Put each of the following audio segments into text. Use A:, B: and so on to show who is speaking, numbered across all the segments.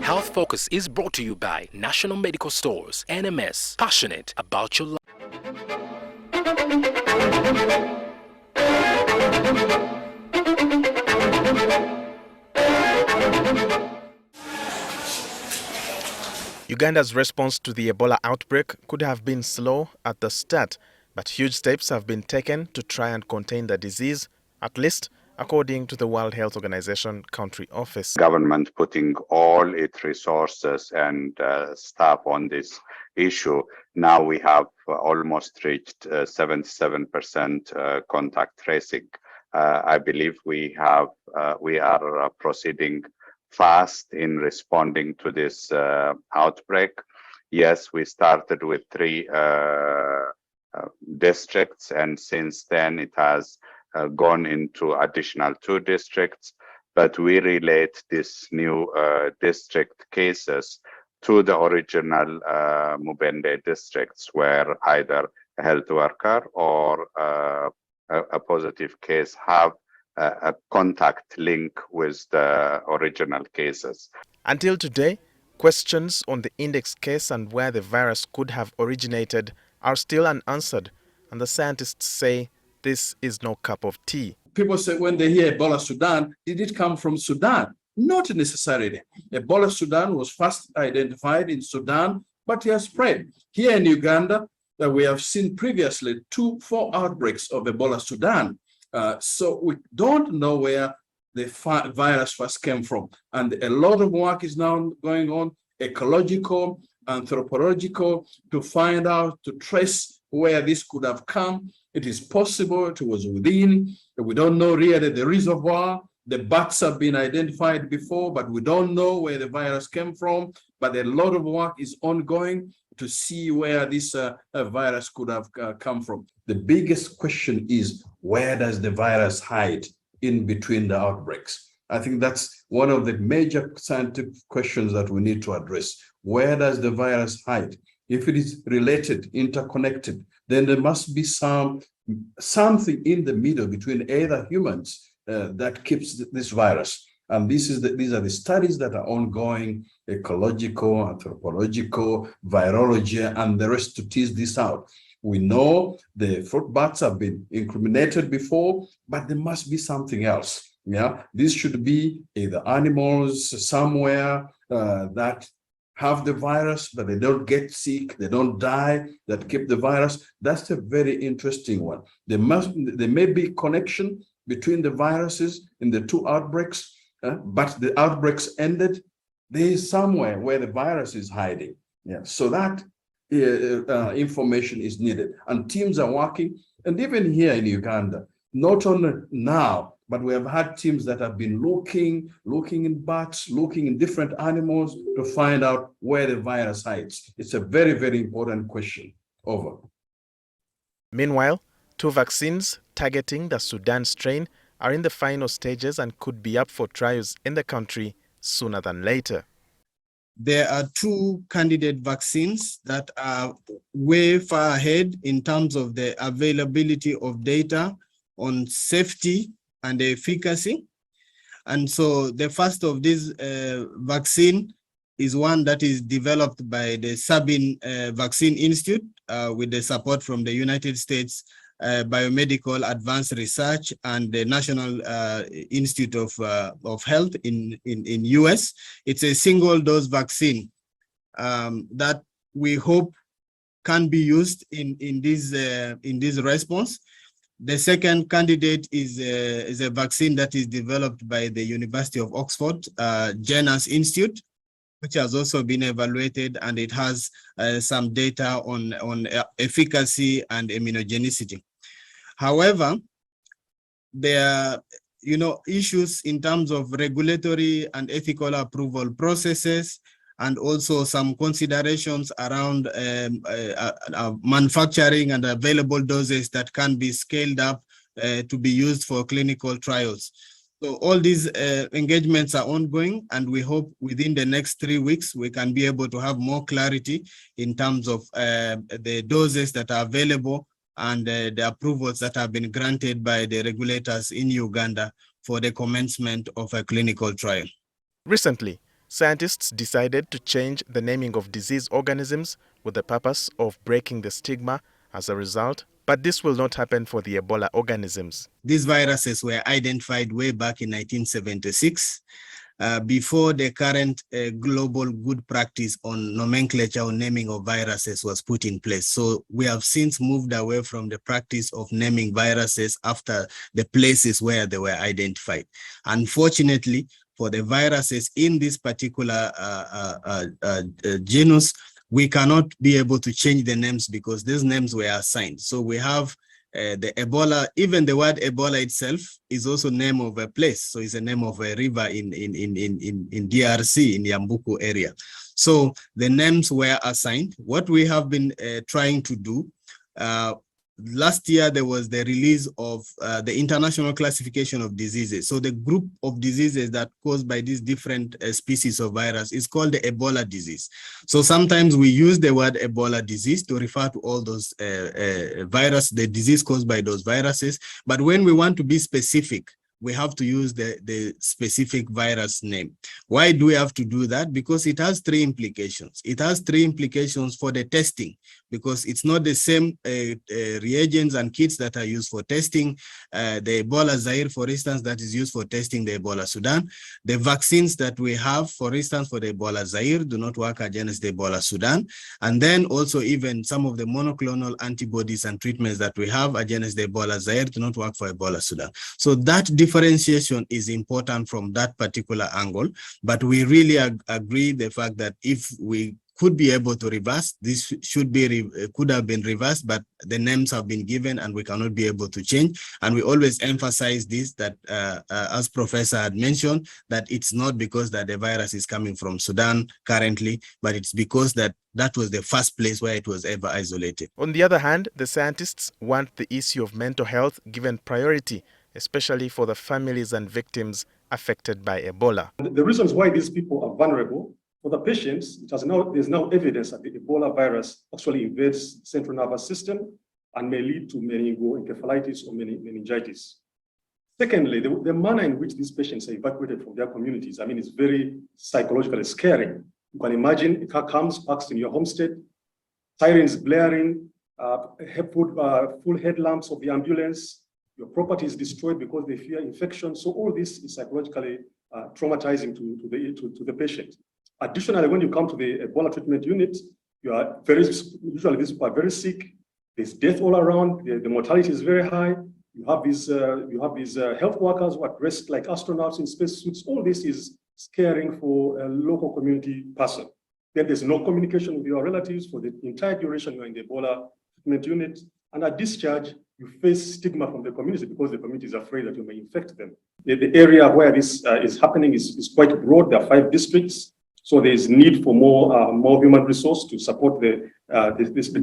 A: Health Focus is brought to you by National Medical Stores, NMS, passionate about your life.
B: Uganda's response to the Ebola outbreak could have been slow at the start, but huge steps have been taken to try and contain the disease, at least according to the World Health Organization country office.
C: Government putting all its resources and staff on this issue. Now we have almost reached 77% contact tracing. I believe we are proceeding fast in responding to this outbreak. Yes, we started with 3 districts, and since then it has gone into additional 2 districts, but we relate this new district cases to the original Mubende districts, where either a health worker or a positive case have a contact link with the original cases.
B: Until today, questions on the index case and where the virus could have originated are still unanswered, and the scientists say this is no cup of tea.
D: People say when they hear Ebola Sudan, did it come from Sudan? Not necessarily. Ebola Sudan was first identified in Sudan, but it has spread. Here in Uganda, we have seen previously 4 outbreaks of Ebola Sudan. So we don't know where the virus first came from. And a lot of work is now going on, ecological, anthropological, to find out, to trace where this could have come. It is possible it was within. We don't know really the reservoir. The bats have been identified before, but we don't know where the virus came from. But a lot of work is ongoing to see where this virus could have come from. The biggest question is, where does the virus hide in between the outbreaks? I think that's one of the major scientific questions that we need to address. Where does the virus hide? If it is related, interconnected, then there must be something in the middle between either humans that keeps this virus. And these are the studies that are ongoing, ecological, anthropological, virology, and the rest to tease this out. We know the fruit bats have been incriminated before, but there must be something else. Yeah, this should be either animals somewhere that have the virus, but they don't get sick, they don't die, that keep the virus. That's a very interesting one. There may be connection between the viruses in the 2 outbreaks, but the outbreaks ended. There is somewhere where the virus is hiding. Yeah, so that information is needed, and teams are working. And even here in Uganda, not only now, but we have had teams that have been looking in bats, looking in different animals to find out where the virus hides. It's a very, very important question. Over.
B: Meanwhile, 2 vaccines targeting the Sudan strain are in the final stages and could be up for trials in the country sooner than later.
E: There are 2 candidate vaccines that are way far ahead in terms of the availability of data on safety and efficacy. And so the first of this vaccine is one that is developed by the Sabin Vaccine Institute with the support from the United States Biomedical Advanced Research and the National Institute of Health in US. It's a single dose vaccine that we hope can be used in this response. The second candidate is a vaccine that is developed by the University of Oxford, Jenner's Institute, which has also been evaluated, and it has some data on efficacy and immunogenicity. However, there are issues in terms of regulatory and ethical approval processes, and also some considerations around manufacturing and available doses that can be scaled up to be used for clinical trials. So all these engagements are ongoing, and we hope within the next 3 weeks we can be able to have more clarity in terms of the doses that are available and the approvals that have been granted by the regulators in Uganda for the commencement of a clinical trial.
B: Recently, Scientists decided to change the naming of disease organisms with the purpose of breaking the stigma as a result, but this will not happen for the Ebola organisms.
E: These viruses were identified way back in 1976, before the current global good practice on nomenclature or naming of viruses was put in place. So we have since moved away from the practice of naming viruses after the places where they were identified. Unfortunately, for the viruses in this particular genus, we cannot be able to change the names because these names were assigned. So we have the Ebola, even the word Ebola itself is also name of a place. So it's a name of a river in DRC, in the Yambuku area. So the names were assigned. What we have been trying to do, last year there was the release of the International Classification of Diseases. So the group of diseases that caused by these different species of virus is called the Ebola disease. So sometimes we use the word Ebola disease to refer to all those the disease caused by those viruses. But when we want to be specific, we have to use the specific virus name. Why do we have to do that? Because it has three implications. It has three implications for the testing, because it's not the same reagents and kits that are used for testing. The Ebola Zaire, for instance, that is used for testing the Ebola Sudan. The vaccines that we have, for instance, for the Ebola Zaire do not work against the Ebola Sudan. And then also even some of the monoclonal antibodies and treatments that we have against the Ebola Zaire do not work for Ebola Sudan. So that differentiation is important from that particular angle, but we really agree the fact that if we could be able to reverse, this could have been reversed, but the names have been given and we cannot be able to change. And we always emphasize this, that as Professor had mentioned, that it's not because that the virus is coming from Sudan currently, but it's because that was the first place where it was ever isolated.
B: On the other hand, the scientists want the issue of mental health given priority, especially for the families and victims affected by Ebola.
F: The reasons why these people are vulnerable, for the patients, there's now evidence that the Ebola virus actually invades the central nervous system and may lead to meningoencephalitis or meningitis. Secondly, the manner in which these patients are evacuated from their communities, is very psychologically scary. You can imagine a car comes, parks in your homestead, sirens blaring, full headlamps of the ambulance, your property is destroyed because they fear infection. So all this is psychologically traumatizing to the patient. Additionally, when you come to the Ebola treatment unit, usually these people are very sick. There's death all around. The mortality is very high. You have these health workers who are dressed like astronauts in spacesuits. All this is scaring for a local community person. Then there's no communication with your relatives for the entire duration you're in the Ebola treatment unit. And at discharge, you face stigma from the community because the community is afraid that you may infect them. The area where this is happening is quite broad. There are 5 districts. So there is need for more human resource to support the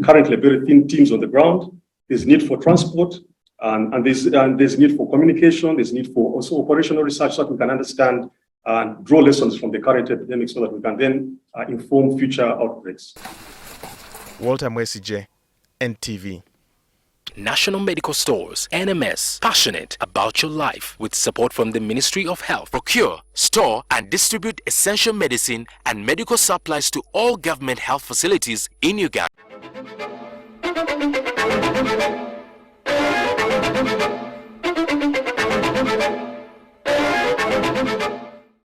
F: currently very thin teams on the ground. There's need for transport, and there's need for communication. There's need for also operational research so that we can understand and draw lessons from the current epidemic so that we can then inform future outbreaks.
B: Walter Mwesije, NTV.
A: National Medical Stores, NMS, passionate about your life with support from the Ministry of Health. Procure, store and distribute essential medicine and medical supplies to all government health facilities in Uganda.